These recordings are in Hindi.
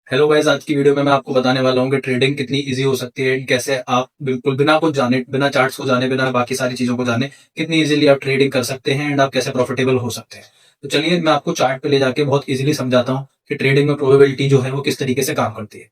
हेलो गाइस, आज की वीडियो में मैं आपको बताने वाला हूँ कि ट्रेडिंग कितनी इजी हो सकती है। कैसे आप बिल्कुल बिना कुछ जाने, बिना चार्ट्स को जाने, बिना बाकी सारी चीजों को जाने कितनी इजीली आप ट्रेडिंग कर सकते हैं एंड आप कैसे प्रॉफिटेबल हो सकते हैं। तो चलिए मैं आपको चार्ट पे ले जाके बहुत इजीली समझाता हूँ कि ट्रेडिंग में प्रोबेबिलिटी जो है वो किस तरीके से काम करती है।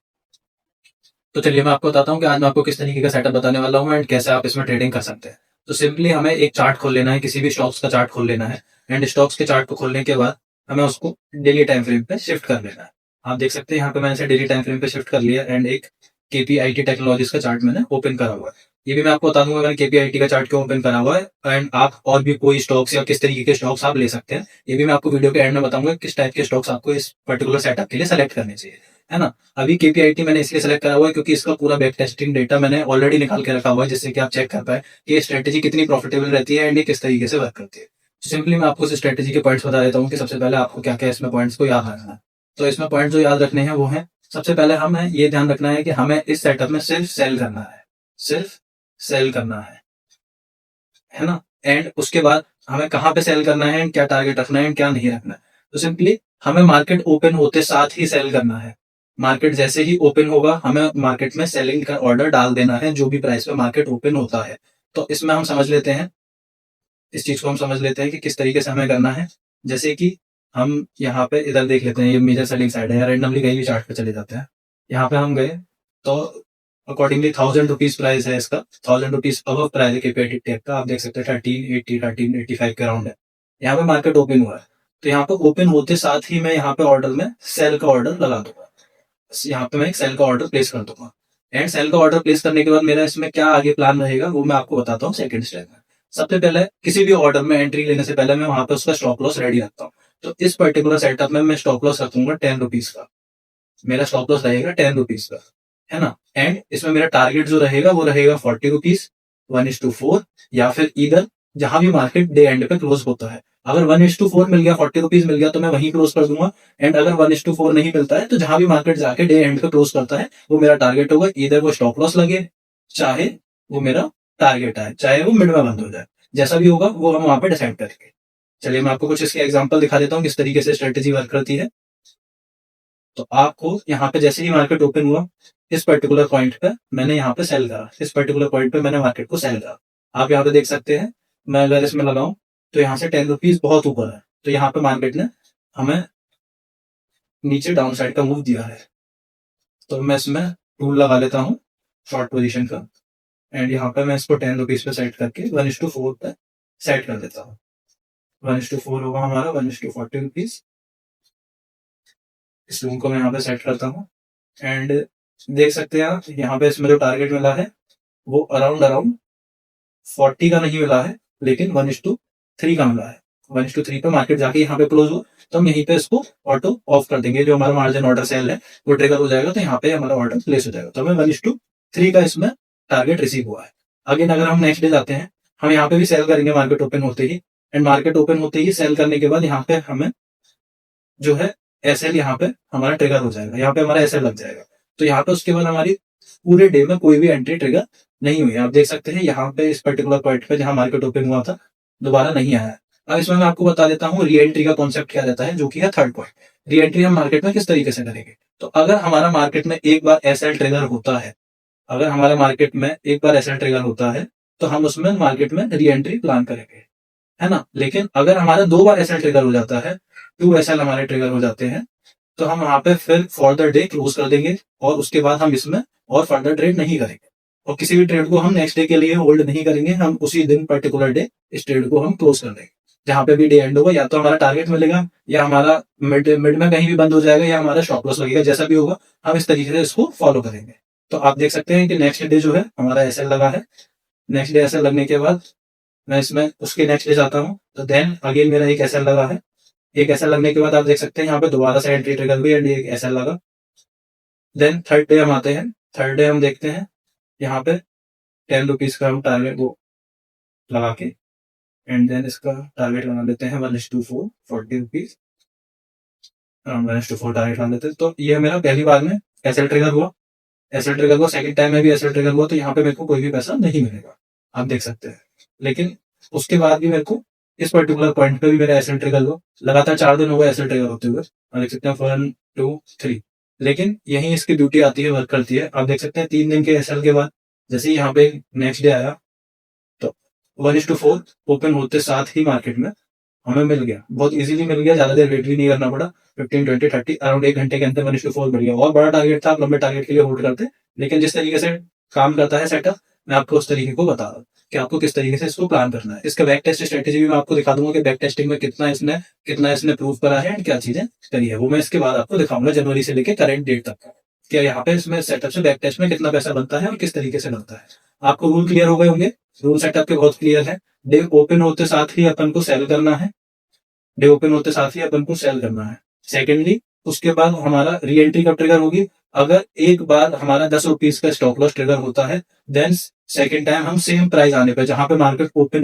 तो चलिए मैं आपको बताता हूँ कि आज मैं आपको किस तरीके का सेटअप बताने वाला हूँ एंड कैसे आप इसमें ट्रेडिंग कर सकते हैं। तो सिंपली हमें एक चार्ट खोल लेना है, किसी भी स्टॉक्स का चार्ट खोल लेना है एंड स्टॉक्स के चार्ट को खोलने के बाद हमें उसको डेली टाइम फ्रेम पे शिफ्ट कर लेना है। आप देख सकते हैं यहाँ पे मैंने इसे डेली टाइम फ्रेम पे शिफ्ट कर लिया एंड एक केपीआईटी टेक्नोलॉजीज का चार्ट मैंने ओपन करा हुआ है। ये भी मैं आपको बता दूंगा मैंने केपीआईटी का चार्ट क्यों ओपन करा हुआ है एंड आप और भी कोई स्टॉक्स या किस तरीके के स्टॉक्स आप ले सकते हैं। ये भी मैं आपको वीडियो के एंड में बताऊंगा किस टाइप के स्टॉक्स आपको इस पर्टिकुलर सेटअप के लिए सेलेक्ट करने चाहिए, है ना। अभी केपीआईटी मैंने इसलिए सेलेक्ट करा हुआ है क्योंकि इसका पूरा बैक टेस्टिंग डेटा मैंने ऑलरेडी निकाल के रखा हुआ है, जिससे कि आप चेक कर पाए कि ये स्ट्रेटेजी कितनी प्रॉफिटेबल रहती है एंड ये किस तरीके से वर्क करती है। सिंपली मैं आपको इस स्ट्रेटेजी के पॉइंट्स बता देता हूँ कि सबसे पहले आपको क्या क्या इसमें पॉइंट्स को याद रखना है। तो इसमें पॉइंट जो याद रखने हैं वो है, सबसे पहले हमें ये ध्यान रखना है कि हमें इस सेटअप में सिर्फ सेल करना है, सिर्फ सेल करना है ना। एंड उसके बाद हमें कहाँ पे सेल करना है एंड क्या टारगेट रखना है एंड क्या नहीं रखना है। तो सिंपली हमें मार्केट ओपन होते साथ ही सेल करना है। मार्केट जैसे ही ओपन होगा हमें मार्केट में सेलिंग का ऑर्डर डाल देना है, जो भी प्राइस पे मार्केट ओपन होता है। तो इसमें हम समझ लेते हैं, इस चीज को हम समझ लेते हैं कि किस तरीके से हमें करना है। जैसे कि हम यहाँ पे इधर देख लेते हैं, ये मेजर सेलिंग साइड है या रेंडमली कहीं भी चार्ट पे चले जाते हैं। यहाँ पे हम गए तो अकॉर्डिंगली 1000 रुपीज प्राइस है इसका, 1000 रुपीज अबव प्राइस है केपीआईटी टेक का। आप देख सकते हैं 1380 1385 के अराउंड है। यहाँ पे मार्केट ओपन हुआ है तो यहाँ पे ओपन होते साथ ही मैं यहाँ पे ऑर्डर में सेल का ऑर्डर लगा दूंगा। यहाँ पे मैं एक सेल का ऑर्डर प्लेस कर दूंगा एंड सेल का ऑर्डर प्लेस करने के बाद मेरा इसमें क्या आगे प्लान रहेगा वो मैं आपको बताता हूँ सेकंड स्टेप में। सबसे पहले किसी भी ऑर्डर में एंट्री लेने से पहले मैं वहां पे उसका स्टॉप लॉस रेडी रखता हूँ। तो इस पर्टिकुलर सेटअप में मैं स्टॉप लॉस रखूंगा 10 रुपीज का। मेरा स्टॉप लॉस रहेगा 10 रुपीज का, है ना। एंड इसमें मेरा टारगेट जो रहेगा वो रहेगा 40 रुपीज, 1:4, या फिर इधर जहां भी मार्केट डे एंड पे क्लोज होता है। अगर 1:4 मिल गया, 40 रुपीज मिल गया तो मैं वहीं क्लोज कर दूंगा। एंड अगर 1:4 नहीं मिलता है तो जहां भी मार्केट जाके डे एंड पे क्लोज करता है वो मेरा टारगेट होगा। इधर वो स्टॉप लॉस लगे, चाहे वो मेरा टारगेट आए, चाहे वो मिड में बंद हो जाए, जैसा भी होगा वो हम वहां पे डिसाइड करेंगे। चलिए मैं आपको कुछ इसके एग्जांपल दिखा देता हूँ किस तरीके से स्ट्रेटेजी वर्क करती है। तो आपको यहाँ पे जैसे ही मार्केट ओपन हुआ, इस पर्टिकुलर पॉइंट पे मैंने यहाँ पे सेल करा, इस पर्टिकुलर पॉइंट पे मैंने मार्केट को सेल करा। आप यहाँ पे देख सकते हैं, मैं अगर इसमें लगाऊं तो यहाँ से 10 रुपीज बहुत ऊपर है, तो यहाँ पे मार्केट ने हमें नीचे डाउन साइड का मूव दिया है। तो मैं इसमें टूल लगा लेता हूँ शॉर्ट पोजीशन का एंड यहाँ पे मैं इसको 10 रुपीज पे सेट करके 1:4 पे सेट कर देता हूँ। 1:4 होगा हमारा, 1:40 रुपीज। इस लूम को मैं यहाँ पे सेट करता हूँ एंड देख सकते हैं आप यहाँ पे इसमें जो टारगेट मिला है वो अराउंड अराउंड 40 का नहीं मिला है, लेकिन 1:3 का मिला है। 1:3 पे मार्केट जाके यहाँ पे क्लोज हुआ तो हम यहीं पे इसको ऑटो ऑफ कर देंगे। जो हमारा मार्जिन ऑर्डर सेल है वो ट्रिगर हो जाएगा, तो यहाँ पे हमारा ऑर्डर प्लेस हो जाएगा। तो हमें 1:3 का इसमें टारगेट रिसीव हुआ है। अगेन अगर हम नेक्स्ट डे जाते हैं, हम यहाँ पे भी सेल करेंगे मार्केट ओपन होते ही। एंड मार्केट ओपन होते ही सेल करने के बाद यहाँ पे हमें जो है एसएल यहाँ पे हमारा ट्रिगर हो जाएगा, यहाँ पे हमारा एसएल लग जाएगा। तो यहाँ पे उसके बाद हमारी पूरे डे में कोई भी एंट्री ट्रिगर नहीं हुई। आप देख सकते हैं यहाँ पे इस पर्टिकुलर पॉइंट पे जहां मार्केट ओपन हुआ था दोबारा नहीं आया। अब इसमें मैं आपको बता देता हूँ री एंट्री का कॉन्सेप्ट क्या रहता है, जो कि है थर्ड पॉइंट। री एंट्री हम मार्केट में किस तरीके से करेंगे। तो अगर हमारा मार्केट में एक बार एसएल ट्रिगर होता है, अगर हमारे मार्केट में एक बार एसएल ट्रिगर होता है तो हम उसमें मार्केट में री एंट्री प्लान करेंगे, है ना। लेकिन अगर हमारा 2 बार एसएल ट्रिगर हो जाता है, 2 एसएल हमारे ट्रिगर हो जाते हैं, तो हम वहां पे फिर फर्दर डे क्लोज कर देंगे और उसके बाद हम इसमें और फर्दर ट्रेड नहीं करेंगे। और किसी भी ट्रेड को हम नेक्स्ट डे के लिए होल्ड नहीं करेंगे, हम उसी दिन पर्टिकुलर डे इस ट्रेड को हम क्लोज कर देंगे। जहां पे भी डे एंड होगा या तो हमारा टारगेट मिलेगा या हमारा मिड मिड में कहीं भी बंद हो जाएगा या हमारा स्टॉप लॉस लगेगा, जैसा भी होगा हम इस तरीके से इसको फॉलो करेंगे। तो आप देख सकते हैं कि नेक्स्ट डे जो है हमारा एसएल लगा है। नेक्स्ट डे एसएल लगने के बाद मैं इसमें उसके नेक्स्ट डे जाता हूँ तो देन अगेन मेरा एक एसएल लगा है। एक एसएल लगने के बाद आप देख सकते हैं यहाँ पे दोबारा से एंट्री ट्रिगर हुई एंड एक एसएल लगा। देन थर्ड डे हम आते हैं, थर्ड डे हम देखते हैं यहाँ पे 10 रुपीज का हम टारगेट वो लगा के एंड देन इसका टारगेट लगा देते हैं 1:4, 40 रुपीज। 1:4 टारगेट लगा देते हैं। तो ये मेरा पहली बार में एसएल ट्रिगर हुआ, एसएल ट्रिगर हुआ। सेकंड टाइम में भी एसएल ट्रिगर हुआ, तो यहाँ पे मेरे को कोई भी पैसा नहीं मिलेगा, आप देख सकते हैं। लेकिन उसके बाद भी मेरे को इस पर्टिकुलर पॉइंट पे भी मेरा एसएल ट्रिगर हुआ। लगातार 4 दिन हो गए एसएल ट्रिगर होते हुए। आप देख सकते हैं 1, 2, 3, लेकिन यही इसकी ब्यूटी आती है, वर्क करती है। आप देख सकते हैं 3 दिन के एसएल के बाद जैसे ही यहाँ पे नेक्स्ट डे आया तो 1:4 ओपन होते साथ ही मार्केट में हमें मिल गया, बहुत इजीली मिल गया, ज्यादा देर वेट भी नहीं करना पड़ा। 15, 20, 30 अराउंड 1 घंटे के अंदर 1:4 बढ़ गया। और बड़ा टारगेट था, आप लंबे टारगेट के लिए होल्ड करते, लेकिन जिस तरीके से काम करता है सेटअप, मैं आपको उस तरीके को बता रहा हूँ कि आपको किस तरीके से इसको प्लान करना है। इसका बैक टेस्ट स्ट्रेटेजी भी मैं आपको दिखा दूंगा कि बैक टेस्टिंग में कितना इसने प्रूव करा है एंड क्या चीजें करी है, वो मैं इसके बाद आपको दिखाऊंगा जनवरी से लेकर करेंट डेट तक का, क्या यहाँ पे इसमें सेटअप से बैक टेस्ट में कितना पैसा बनता है और किस तरीके से बनता है। आपको रूल क्लियर हो गए होंगे, रूल सेटअप के बहुत क्लियर है। डे ओपन होते साथ ही अपन को सेल करना है, डे ओपन होते साथ ही अपन को सेल करना है। सेकेंडली उसके बाद हमारा री एंट्री कब ट्रिगर होगी, अगर एक बार हमारा 10 रुपीज का स्टॉप लॉस ट्रिगर होता है, देन सेकेंड टाइम हम सेम प्राइस आने पे जहां पे मार्केट ओपन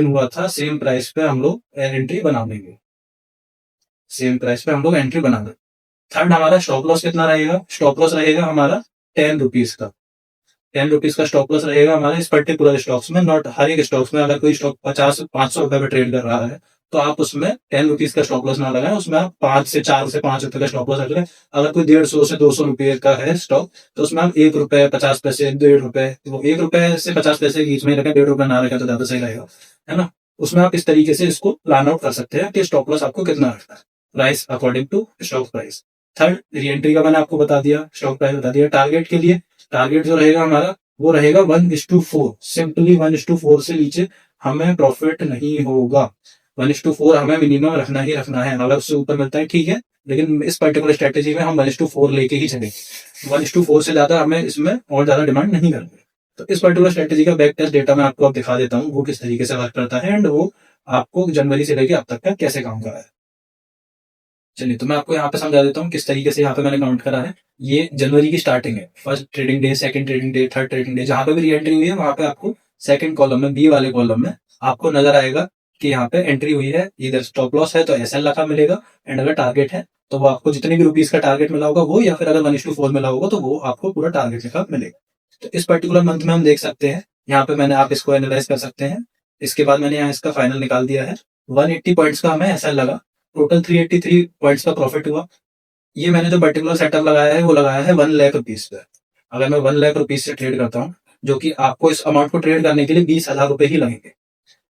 हुआ था, सेम प्राइस पे हम लोग एंट्री बना देंगे, थर्ड हमारा स्टॉप लॉस कितना रहेगा, स्टॉप लॉस रहेगा हमारा 10 रुपीज का। 10 रुपीज का स्टॉप लॉस रहेगा हमारे इस पर्टिकुलर स्टॉक्स में, नॉट हर एक स्टॉक्स में। अगर कोई स्टॉक 50-500 रुपए पे ट्रेड कर रहा है तो आप उसमें 10 रुपीज का स्टॉप लॉस ना लगाएं, उसमें आप 4 से 5 रुपए का स्टॉप लॉस रख लें। अगर कोई 150 से 200 रुपए का है स्टॉक तो उसमें आप 1 रुपए 50 पैसे, 1.5 रुपए, वो 1 रुपए से 50 पैसे के बीच में रखें, 1.5 रुपए ना रखें तो ज्यादा सही रहेगा, है ना। उसमें आप इस तरीके से इसको प्लान आउट कर सकते हैं कि स्टॉप लॉस आपको कितना रखना है, price according to stock price. Third reentry का मैंने आपको बता दिया, स्टॉक प्राइस बता दिया। टारगेट के लिए टारगेट जो रहेगा हमारा वो रहेगा 1:4, सिंपली 1:4 से नीचे हमें प्रॉफिट नहीं होगा। 1:4 हमें मिनिमम रखना ही रखना है, अगर उससे ऊपर मिलता है ठीक है, लेकिन इस पर्टिकुलर स्ट्रेटेजी में हम 1:4 लेके ही चलेंगे। 1:4 से ज्यादा हमें इसमें और ज्यादा डिमांड नहीं करनी। तो इस पर्टिकुलर स्ट्रेटेजी का बैक टेस्ट डेटा मैं आपको अब दिखा देता हूँ, वो किस तरीके से वर्क करता है एंड वो आपको जनवरी से लेकर अब तक का कैसे काम कर रहा है। चलिए तो मैं आपको यहाँ पे समझा देता हूँ किस तरीके से यहाँ पे मैंने काउंट करा है। ये जनवरी की स्टार्टिंग है, first trading day, second trading day, third trading day, जहां पे भी री एंट्री हुई है वहां पे आपको सेकंड कॉलम में, बी वाले कॉलम में आपको नजर आएगा कि यहाँ पे एंट्री हुई है, इधर स्टॉप लॉस है तो एसएल रखा मिलेगा, एंड अगर टारगेट है तो वो आपको जितने भी रुपीज का टारगेट मिला होगा वो, या फिर अगर 1:4 मिला होगा तो वो आपको पूरा टारगेट लिखा मिलेगा। तो इस पर्टिकुलर मंथ में हम देख सकते हैं, यहाँ पे मैंने, आप इसको एनालाइज कर सकते हैं। इसके बाद मैंने यहाँ इसका फाइनल निकाल दिया है, 180 पॉइंट्स का हमें एसएल लगा, टोटल 383 पॉइंट्स का प्रॉफिट हुआ। ये मैंने जो पर्टिकुलर सेटअप लगाया है वो लगाया है 1 लाख रुपीज पे। अगर मैं 1 लाख रुपीज से ट्रेड करता हूँ, जो कि आपको इस अमाउंट को ट्रेड करने के लिए 20,000 रुपए ही लगेंगे।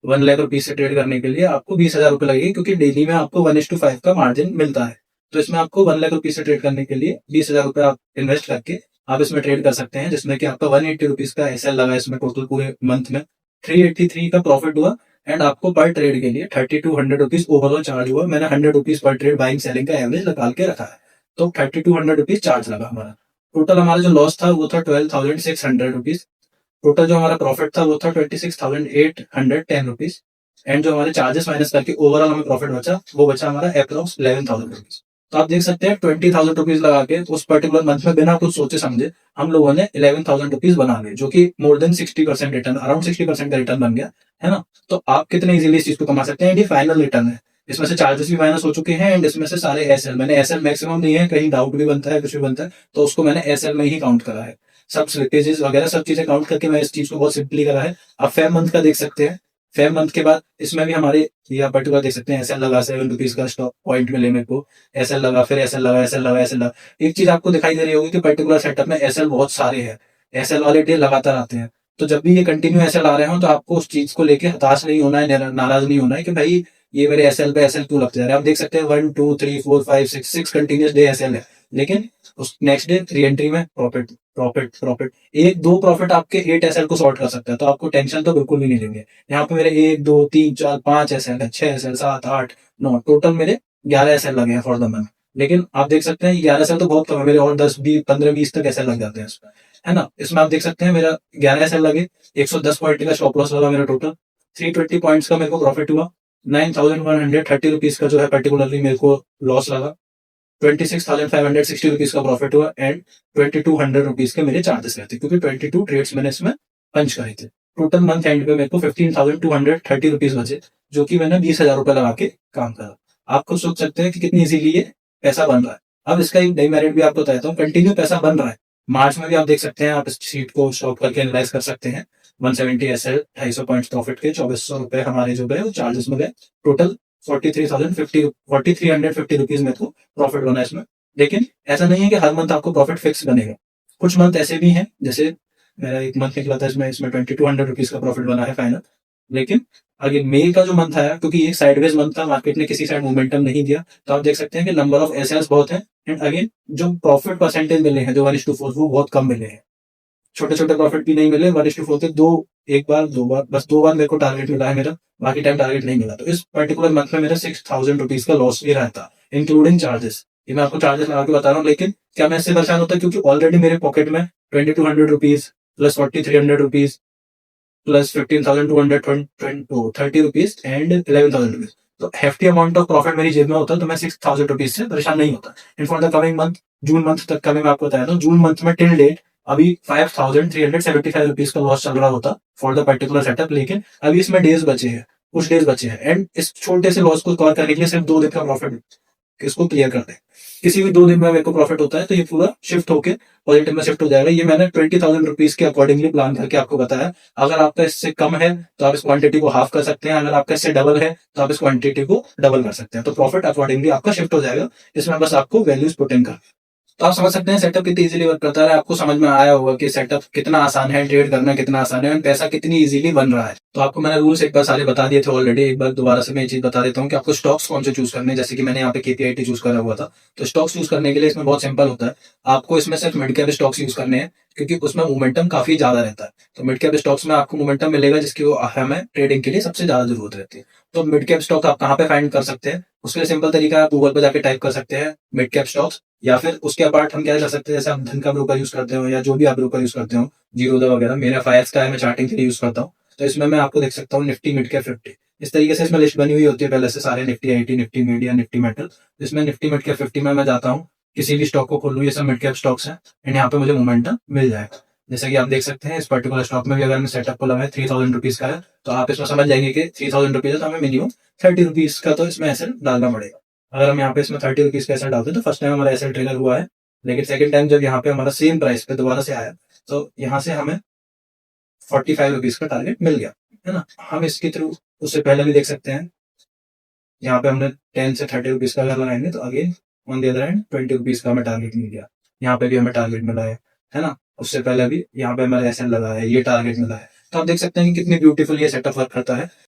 1 लाख रुपीज से ट्रेड करने के लिए आपको 20,000 रुपए लगेंगे, क्योंकि डेली में आपको 1:5 का मार्जिन मिलता है। तो इसमें आपको 1 लाख रुपीज से ट्रेड करने के लिए 20,000 रुपए आप इन्वेस्ट करके आप इसमें ट्रेड कर सकते हैं, जिसमें कि आपका 180 रुपीज का एसएल लगा इसमें टोटल पूरे मंथ में, 383 का प्रॉफिट हुआ, एंड आपको पर ट्रेड के लिए 3200 रुपीज ओवरऑल चार्ज हुआ। मैंने 100 rupees per trade buying selling का एवरेज निकाल के रखा है, तो 3200 रुपीज चार्ज लगा हमारा। टोटल हमारा जो लॉस था वो था 12,600 रुपीज। टोटल जो हमारा प्रॉफिट था वो था 26,810 रुपीज, एंड जो हमारे चार्जेस माइनस करके ओवरऑल हमें प्रॉफिट बचा वो बचा हमारा अप्रॉक्स 11,000 रुपीज। तो आप देख सकते हैं 20,000 रुपीज लगा के उस पर्टिकुलर मंथ में बिना कुछ सोचे समझे हम लोगों ने 11,000 रुपीज बना लिए, जो कि मोर देन 60% रिटर्न, अराउंड 60% का रिटर्न बन गया, है ना। तो आप कितने इजीली इस चीज को कमा सकते हैं, ये फाइनल रिटर्न है, इसमें से चार्जेस भी माइनस हो चुके हैं, एंड इसमें से सारे एसएल, मैंने एसएल मैक्सिमम नहीं है, कहीं डाउट भी बनता है, कुछ भी बनता है तो उसको मैंने एसएल में ही काउंट करा है, सब स्लिपेजेस वगैरह सब चीजें काउंट करके मैं इस चीज को बहुत सिंपली करा है। आप फेब मंथ का देख सकते हैं, फेब मंथ के बाद इसमें भी हमारे ये पर्टिकुलर देख सकते हैं, एसएल लगा 7 रुपीज का स्टॉक पॉइंट मिले मेरे को, एसएल लगा, फिर एसएल लगा, एसएल लगा, एसएल लगा। एक चीज आपको दिखाई दे रही होगी कि पर्टिकुलर सेटअप में एसएल बहुत सारे हैं, एसएल वाले डे लगातार आते हैं। तो जब भी ये कंटिन्यू एसएल आ रहे हो तो आपको उस चीज को लेके हताश नहीं होना है, नाराज नहीं होना है कि भाई ये मेरे एसएल पे एसएल क्यों लगते जा रहे हैं। आप देख सकते हैं 1 2 3 4 5 6 कंटिन्यूस डे एसएल है, लेकिन उस नेक्स्ट डे री एंट्री में प्रॉफिट प्रॉफिट प्रॉफिट, 1-2 प्रॉफिट आपके 8 एसएल को सॉर्ट कर सकता है, तो आपको टेंशन तो बिल्कुल भी नहीं लेंगे। यहाँ पे मेरे 1 2 3 4 5 एसएल है, 6 एसएल, 7 8 9, टोटल मेरे 11 एसएल लगे हैं फॉर द मंथ। लेकिन आप देख सकते हैं 11 एसएल तो बहुत कम है, मेरे और 10 20 15 20 तक एसएल लग जाते हैं इसमें, है ना। इसमें आप देख सकते हैं मेरा 11 एसएल लगे, 110 पॉइंट का स्टॉप लॉस लगा मेरा, टोटल 320 पॉइंट्स का मेरे को प्रॉफिट हुआ, 9,130 रुपीज का जो है पर्टिकुलरली मेरे को लॉस लगा, 26,560 रुपीज का प्रॉफिट हुआ, एंड 2,200 रुपीज के मेरे चार्जेस रहते, क्योंकि 22 ट्रेड्स मैंने इसमें पंच करे थे। टोटल मंथ एंड पे मेरे को 15,230 रुपीज बचे, जो कि मैंने 20,000 रुपए लगा के काम करा। आप खुद सोच सकते हैं कि कितनी इजीली ये पैसा बन रहा है। अब इसका एक डेमेरिट भी आपको बताता हूँ, कंटिन्यू पैसा बन रहा है। मार्च में भी आप देख सकते हैं, आप इस शीट को स्टॉप करके एनालाइज कर सकते हैं। 170 एसएल, 250 पॉइंट प्रॉफिट के 2,400 रुपए हमारे जो गए वो चार्जेस में गए। टोटल 43,050 रुपीज मेरे को प्रॉफिट बना इसमें। लेकिन ऐसा नहीं है कि हर मंथ आपको प्रॉफिट फिक्स बनेगा। कुछ मंथ ऐसे भी हैं, जैसे मेरा एक मंथ निकला था, इसमें इसमें 2200 रुपीज का प्रॉफिट बना है फाइनल। लेकिन अगर मई का जो मंथ आया, क्योंकि ये साइडवेज मंथ था, मार्केट ने किसी साइड मोमेंटम नहीं दिया, तो आप देख सकते हैं कि नंबर ऑफ एसएल्स बहुत है। एंड अगेन जो प्रॉफिट परसेंटेज मिले हैं, जो 1:4, वो बहुत कम मिले हैं। छोटे छोटे प्रॉफिट भी नहीं मिले, 1:4 थे। दो, एक बार, दो बार, बस दो बार मेरे को टारगेट मिला है मेरा, बाकी टाइम टारगेट नहीं मिला। तो इस पर्टिकुलर मंथ में मेरा 6000 रुपीज का लॉस भी रहता, इंक्लूडिंग चार्जेस। ये मैं आपको चार्जेस लगा के बता रहा हूँ, लेकिन क्या मैं इससे परेशान होता, क्योंकि ऑलरेडी मेरे पॉकेट में 2200 rupees plus 4300 rupees plus 15,200 30 rupees and 11,000 rupees, तो hefty अमाउंट ऑफ प्रॉफिट मेरी जेब में होता, तो मैं 6000 रुपीज से परेशान नहीं होता। In for the coming month, June month तक का मैं आपको बताया था, जून मंथ में टिल डेट अभी 5375 रुपीज का लॉस चल रहा होता फॉर द पर्टिकुलर सेटअप। लेकिन अभी इसमें डेज बचे हैं, कुछ डेज बचे हैं, एंड इस छोटे से लॉस को कवर करने के लिए सिर्फ 2 दिन का प्रॉफिट इसको क्लियर कर दे। किसी भी 2 दिन में मेरे को प्रॉफिट होता है, तो ये पूरा शिफ्ट होके पॉजिटिव में शिफ्ट हो जाएगा। ये मैंने 20,000 रुपीज के अकॉर्डिंगली प्लान करके आपको बताया। अगर आपका इससे कम है तो आप इस क्वांटिटी को हाफ कर सकते हैं, अगर आपका इससे डबल है तो आप इस क्वांटिटी को डबल कर सकते हैं, तो प्रॉफिट अकॉर्डिंगली आपका शिफ्ट हो जाएगा। इसमें बस आपको वैल्यूज पुट इन कर, तो आप समझ सकते हैं सेटअप कितनी इजीली वर्क करता है। आपको समझ में आया होगा कि सेटअप कितना आसान है, ट्रेड करना कितना आसान है, और पैसा कितनी इजीली बन रहा है। तो आपको मैंने रूल्स एक बार सारे बता दिए थे ऑलरेडी, एक बार दोबारा से मैं ये चीज बता देता हूँ कि आपको स्टॉक्स कौन से चूज करने हैं। जैसे कि मैंने यहाँ पे केपीआईटी चूज करा हुआ था, तो स्टॉक्स चूज करने के लिए इसमें बहुत सिंपल होता है। आपको इसमें सिर्फ मिड कैप स्टॉक्स यूज करने हैं, क्योंकि उसमें मोमेंटम काफी ज्यादा रहता है। तो मिड कैप स्टॉक्स में आपको मोमेंटम मिलेगा, जिसकी वो हमें ट्रेडिंग के लिए सबसे ज्यादा जरूरत रहती है। तो मिड कैप स्टॉक आप कहाँ पे फाइंड कर सकते हैं, उसके लिए सिंपल तरीका है, आप गूगल पे जाके टाइप कर सकते हैं मिड कैप स्टॉक्स, या फिर उसके अपार्ट हम क्या कर सकते हैं, जैसे आप धन का ब्रोकर यूज करते हो या जो भी आप ब्रोकर यूज करते हो, जीरोधा वगैरह, मेरा फायर्स का है, मैं चार्टिंग के लिए यूज करता हूँ। तो इसमें मैं आपको देख सकता हूँ निफ्टी मिड कैप 50, इस तरीके से इसमें लिस्ट बनी हुई होती है पहले से सारे, Nifty IT, Nifty media, Nifty metal. इसमें निफ्टी मिड कैप 50 में मैं जाता हूँ, किसी भी स्टॉक को खोल लूँ, ये सब मिड कैप स्टॉक्स हैं, एंड यहाँ पे मुझे मोमेंटम मिल जाएगा। जैसे कि आप देख सकते हैं इस पर्टिकुलर स्टॉक में भी अगर मैं सेटअप को लगाए 3000 रुपीज का है, तो आप इसमें समझ जाएंगे कि 3000 रुपीज है, तो हमें मिनिमम 30 रुपीज का तो इसमें एसेट डालना पड़ेगा। अगर हम यहाँ पे इसमें 30 रुपीज का एसेट डालते हैं, तो फर्स्ट टाइम हमारा एसेट ट्रिगर हुआ है, लेकिन सेकंड टाइम जब यहाँ पे हमारा सेम प्राइस पे दोबारा से आया, तो यहाँ से हमें 45 रुपीज का टारगेट मिल गया, है ना। हम इसके थ्रू उससे पहले भी देख सकते हैं, यहाँ पे हमने 10 से 30 रुपीज का अगर लगाएंगे, तो again on the other and 20 rupees का हमें टारगेट मिल गया। यहाँ पे भी हमें टारगेट मिला है ना। उससे पहले भी यहाँ पे हमारे एसेट लगा है, ये टारगेट मिला है। तो आप देख सकते हैं कि कितनी ब्यूटीफुल ये सेटअप वर्क करता है।